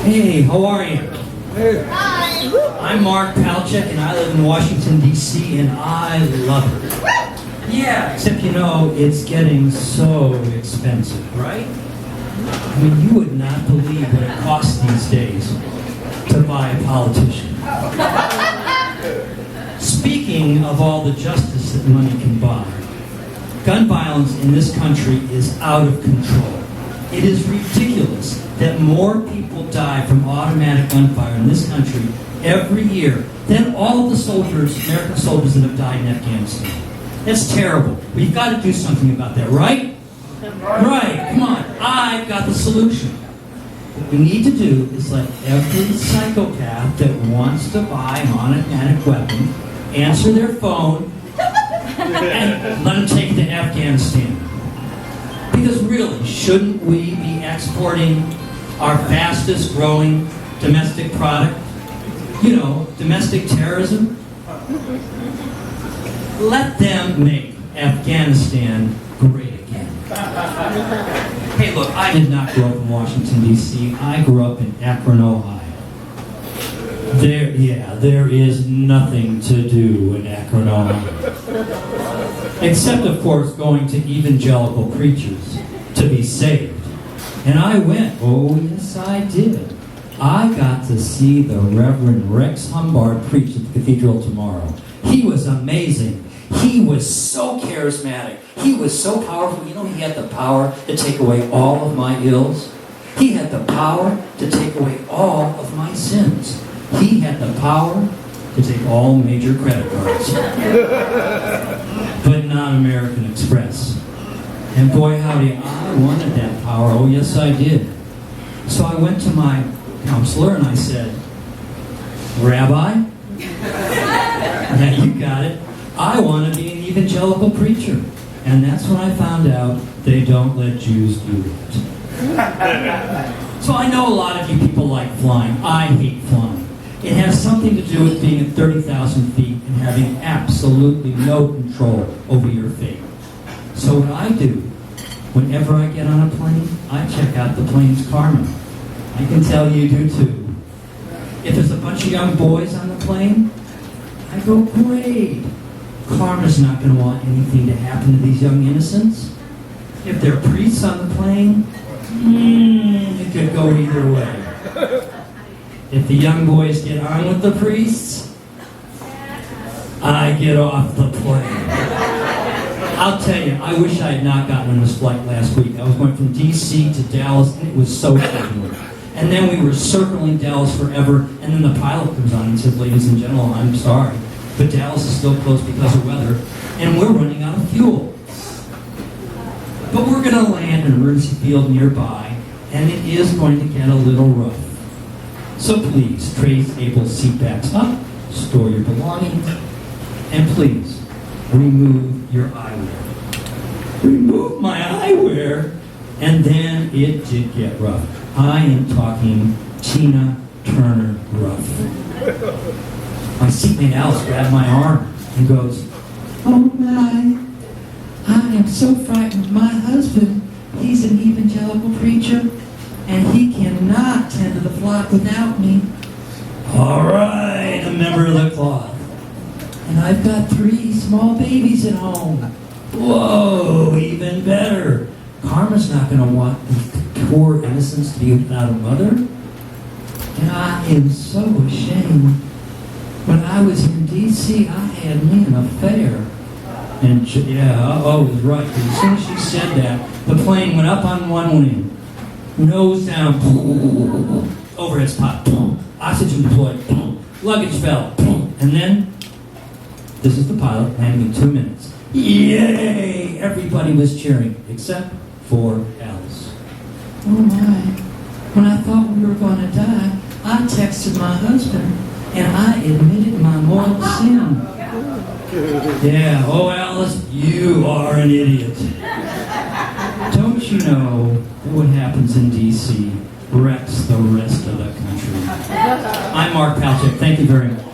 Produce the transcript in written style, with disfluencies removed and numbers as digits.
Hey, how are you? Hi. I'm Mark Palchik, and I live in Washington, D.C., and I love it. Yeah, except you know, it's getting so expensive, right? I mean, you would not believe what it costs these days to buy a politician. Speaking of all the justice that money can buy, gun violence in this country is out of control. It is ridiculous that more people die from automatic gunfire in this country every year than all of the soldiers, American soldiers that have died in Afghanistan. That's terrible. We've got to do something about that, right? Right, come on. I've got the solution. What we need to do is let every psychopath that wants to buy an automatic weapon answer their phone and let them take it to Afghanistan. Because really, shouldn't we be exporting our fastest growing domestic product? You know, domestic terrorism? Let them make Afghanistan great again. Hey, look, I did not grow up in Washington, D.C. I grew up in Akron, Ohio. There is nothing to do in Akron, Ohio. Except, of course, going to evangelical preachers to be saved. And I went. Oh, yes, I did. I got to see the Reverend Rex Humbard preach at the cathedral tomorrow. He was amazing. He was so charismatic. He was so powerful. You know, he had the power to take away all of my ills. He had the power to take away all of my sins. He had the power to take all major credit cards. But not American Express. And boy, howdy, I wanted that power. Oh, yes, I did. So I went to my counselor and I said, Rabbi, yeah, you got it. I want to be an evangelical preacher. And that's when I found out they don't let Jews do that. So I know a lot of you people like flying. I hate flying. It has something to do with being at 30,000 feet and having absolutely no control over your fate. So what I do, whenever I get on a plane, I check out the plane's karma. I can tell you do too. If there's a bunch of young boys on the plane, I go, great. Karma's not going to want anything to happen to these young innocents. If there are priests on the plane, it could go either way. If the young boys get on with the priests, I get off the plane. I'll tell you, I wish I had not gotten on this flight last week. I was going from D.C. to Dallas, and it was so turbulent. And then we were circling Dallas forever, and then the pilot comes on and says, ladies and gentlemen, I'm sorry, but Dallas is still closed because of weather, and we're running out of fuel. But we're going to land in an emergency field nearby, and it is going to get a little rough. So please, trace able seatbacks up, store your belongings, and please, remove your eyewear. Remove my eyewear, and then it did get rough. I am talking Tina Turner rough. My seatmate Alice grabbed my arm and goes, oh my, I am so frightened. My husband, he's an evangelical preacher, and he cannot tend to the flock without me. All right, a member of the cloth. And I've got 3 small babies at home. Whoa, even better. Karma's not going to want these poor innocents to be without a mother. And I am so ashamed. When I was in D.C., I had me an affair. And yeah, it was right. As soon as she said that, the plane went up on one wing. Nose down, overhead spot, oxygen deployed, luggage fell, and then, this is the pilot, landing in 2 minutes. Yay! Everybody was cheering, except for Alice. Oh my, when I thought we were going to die, I texted my husband, and I admitted my mortal sin. Yeah, oh Alice, you are an idiot. Don't you know that what happens in D.C. wrecks the rest of the country? I'm Mark Palchik. Thank you very much.